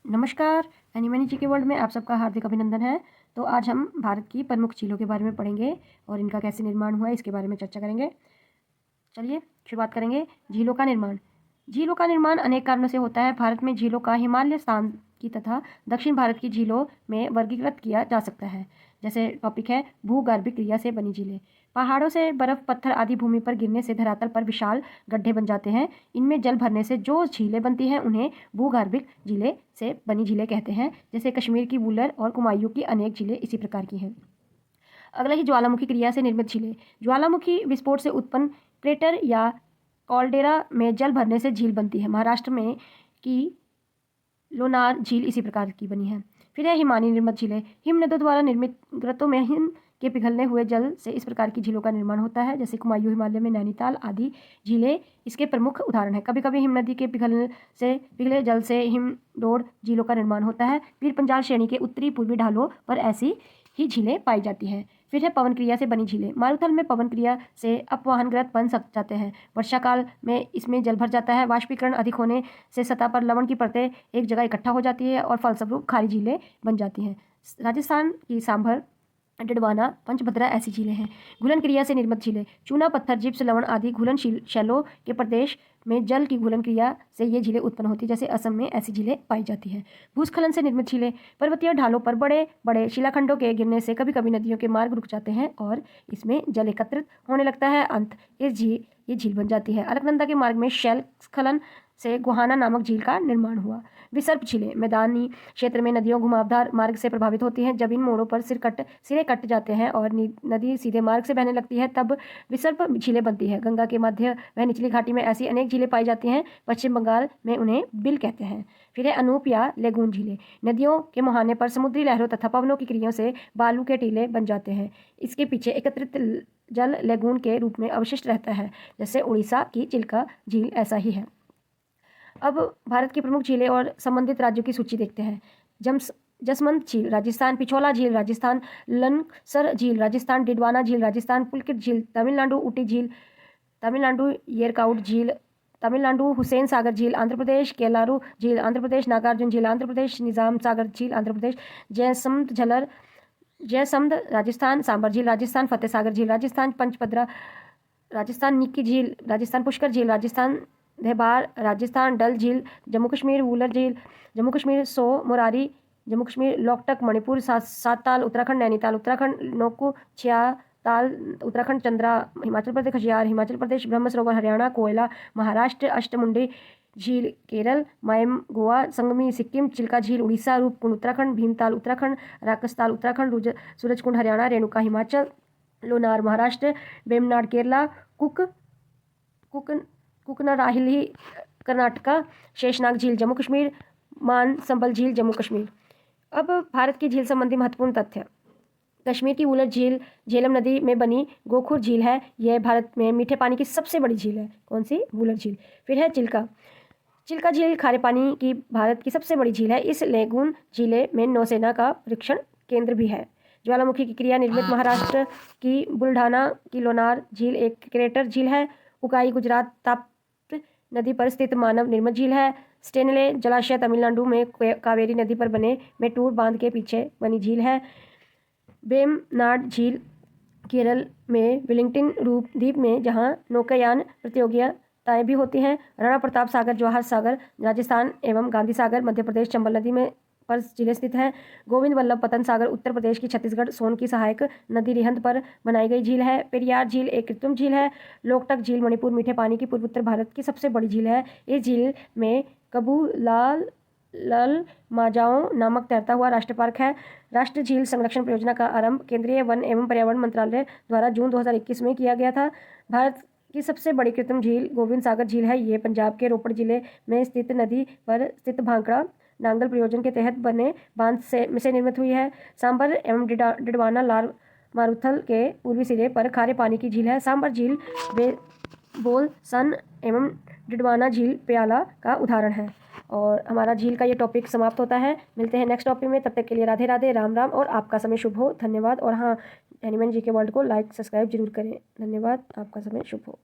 नमस्कार। एनिमल जी के वर्ल्ड में आप सबका हार्दिक अभिनंदन है। तो आज हम भारत की प्रमुख झीलों के बारे में पढ़ेंगे और इनका कैसे निर्माण हुआ है इसके बारे में चर्चा करेंगे। चलिए शुरुआत करेंगे। झीलों का निर्माण। झीलों का निर्माण अनेक कारणों से होता है। भारत में झीलों का हिमालय स्थान की तथा दक्षिण भारत की झीलों में वर्गीकृत किया जा सकता है। जैसे टॉपिक है भूगर्भिक क्रिया से बनी झीलें। पहाड़ों से बर्फ पत्थर आदि भूमि पर गिरने से धरातल पर विशाल गड्ढे बन जाते हैं। इनमें जल भरने से जो झीलें बनती हैं उन्हें भूगर्भिक झीलें से बनी झीलें कहते हैं। जैसे कश्मीर की वूलर और कुमायूं की अनेक झीलें इसी प्रकार की हैं। अगला ही ज्वालामुखी क्रिया से निर्मित झीलें। ज्वालामुखी विस्फोट से उत्पन्न क्रेटर या कॉल्डेरा में जल भरने से झील बनती है। महाराष्ट्र में की लोनार झील इसी प्रकार की बनी है। फिर है हिमानी निर्मित झीलें। हिम नदों द्वारा निर्मित ग्रतों में हिम के पिघलने हुए जल से इस प्रकार की झीलों का निर्माण होता है। जैसे कुमायूं हिमालय में नैनीताल आदि झीलें इसके प्रमुख उदाहरण हैं। कभी कभी हिम नदी के पिघले जल से हिमडोर झीलों का निर्माण होता है। पीर पंजाल श्रेणी के उत्तरी पूर्वी ढालों पर ऐसी ही झीलें पाई जाती हैं। फिर है पवन क्रिया से बनी झीलें। मारुथल में पवन क्रिया से अपवहनग्रत बन जाते हैं। वर्षा काल में इसमें जल भर जाता है। वाष्पीकरण अधिक होने से सतह पर लवण की परतें एक जगह इकट्ठा हो जाती है और फलस्वरूप खारी झीलें बन जाती हैं। राजस्थान की सांभर डिडवाना पंचभद्रा ऐसी झीलें हैं। घुलन क्रिया से निर्मित झीलें। चूना पत्थर जिप्स लवण आदि घुलनशील शैलों के प्रदेश में जल की घुलन क्रिया से ये झीलें उत्पन्न होती है। जैसे असम में ऐसी झीलें पाई जाती हैं। भूस्खलन से निर्मित झीलें। पर्वतीय ढालों पर बड़े बड़े शिलाखंडों के गिरने से कभी कभी नदियों के मार्ग रुक जाते हैं और इसमें जल एकत्रित होने लगता है। अंत ये झील बन जाती है। अलकनंदा के मार्ग में शैल स्खलन से गुहाना नामक झील का निर्माण हुआ। विसर्प झीलें। मैदानी क्षेत्र में नदियों घुमावदार मार्ग से प्रभावित होती हैं। जब इन मोड़ों पर सिरे कट जाते हैं और नदी सीधे मार्ग से बहने लगती है तब विसर्प झीलें बनती है। गंगा के मध्य व निचली घाटी में ऐसी अनेक झीलें पाई जाती हैं। पश्चिम बंगाल में उन्हें बिल कहते हैं। फिर है अनूप या लेगून झीलें। नदियों के मुहाने पर समुद्री लहरों तथा पवनों की क्रियाओं से बालू के टीले बन जाते हैं। इसके पीछे एकत्रित जल लेगून के रूप में अवशिष्ट रहता है। जैसे उड़ीसा की चिल्का झील ऐसा ही है। अब भारत की प्रमुख झीलें और संबंधित राज्यों की सूची देखते हैं। जसमंत झील राजस्थान, पिछोला झील राजस्थान, लनसर झील राजस्थान, डिडवाना झील राजस्थान, पुलकित झील तमिलनाडु, ऊटी झील तमिलनाडु, येरकाउड झील तमिलनाडु, हुसैन सागर झील आंध्र प्रदेश, केलारू झील आंध्र प्रदेश, नागार्जुन झील आंध्र प्रदेश, निजाम सागर झील आंध्र प्रदेश, जयसमंद राजस्थान, सांबर झील राजस्थान, फतेह सागर झील राजस्थान, पंचभद्रा राजस्थान, निक्की झील राजस्थान, पुष्कर झील राजस्थान, धेबार राजस्थान, डल झील जम्मू कश्मीर, वूलर झील जम्मू कश्मीर, सो मोरारी जम्मू कश्मीर, लोकटक मणिपुर, सातताल उत्तराखंड, नैनीताल उत्तराखंड, नोकू छियाताल उत्तराखंड, चंद्रा हिमाचल प्रदेश, खजियार हिमाचल प्रदेश, ब्रह्मसरोवर हरियाणा, कोयला महाराष्ट्र, अष्टमुंडी झील केरल, मायम गोवा, संगमी सिक्किम, चिल्का झील उड़ीसा, रूपकुंड उत्तराखंड, भीमताल उत्तराखंड, राकसताल उत्तराखंड, सूरजकुंड हरियाणा, रेणुका हिमाचल, लोनार महाराष्ट्र, वेमनाड केरला, कुकनराहिली कर्नाटका, शेषनाग झील जम्मू कश्मीर, मानसंबल झील जम्मू कश्मीर। अब भारत की झील संबंधी महत्वपूर्ण तथ्य। कश्मीर की वूलर झील झेलम नदी में बनी गोखुर झील है। यह भारत में मीठे पानी की सबसे बड़ी झील है। कौन सी? वूलर झील। फिर है चिल्का झील खारे पानी की भारत की सबसे बड़ी झील है। इस लेगून झीले में नौसेना का परीक्षण केंद्र भी है। ज्वालामुखी की क्रिया निर्मित महाराष्ट्र की बुल्ढाना की लोनार झील एक क्रेटर झील है। उकाई गुजरात ताप्त नदी पर स्थित मानव निर्मित झील है। स्टेनले जलाशय तमिलनाडु में कावेरी नदी पर बने मेटूर बांध के पीछे बनी झील है। वेमनाड झील केरल में वेलिंगटन द्वीप में जहां नौकायान प्रतियोगिताएं भी होती हैं। राणा प्रताप सागर जवाहर सागर राजस्थान एवं गांधी सागर मध्य प्रदेश चंबल नदी में पर जिले स्थित हैं। गोविंद वल्लभ पतन सागर उत्तर प्रदेश की छत्तीसगढ़ सोन की सहायक नदी रिहंद पर बनाई गई झील है। पेरियार झील एक कृत्रिम झील है। लोकटक झील मणिपुर मीठे पानी की पूर्वोत्तर भारत की सबसे बड़ी झील है। इस झील में कबूलाल माजाओ नामक तैरता हुआ राष्ट्रीय पार्क है। राष्ट्रीय झील संरक्षण परियोजना का आरंभ केंद्रीय वन एवं पर्यावरण मंत्रालय द्वारा जून 2021 में किया गया था। भारत की सबसे बड़ी कृत्रिम झील गोविंद सागर झील है। ये पंजाब के रोपड़ जिले में स्थित नदी पर स्थित भांकड़ा नांगल प्रयोजन के तहत बने बांध से निर्मित हुई है। सांबर एवं डिडवाना लार मारुथल के पूर्वी सिरे पर खारे पानी की झील है। सांबर झील बोल सन एवं डिडवाना झील प्याला का उदाहरण है। और हमारा झील का ये टॉपिक समाप्त होता है। मिलते हैं नेक्स्ट टॉपिक में। तब तक के लिए राधे राधे, राम राम और आपका समय शुभ हो। धन्यवाद। और हाँ, एनिमल जी के वर्ल्ड को लाइक सब्सक्राइब जरूर करें। धन्यवाद। आपका समय शुभ हो।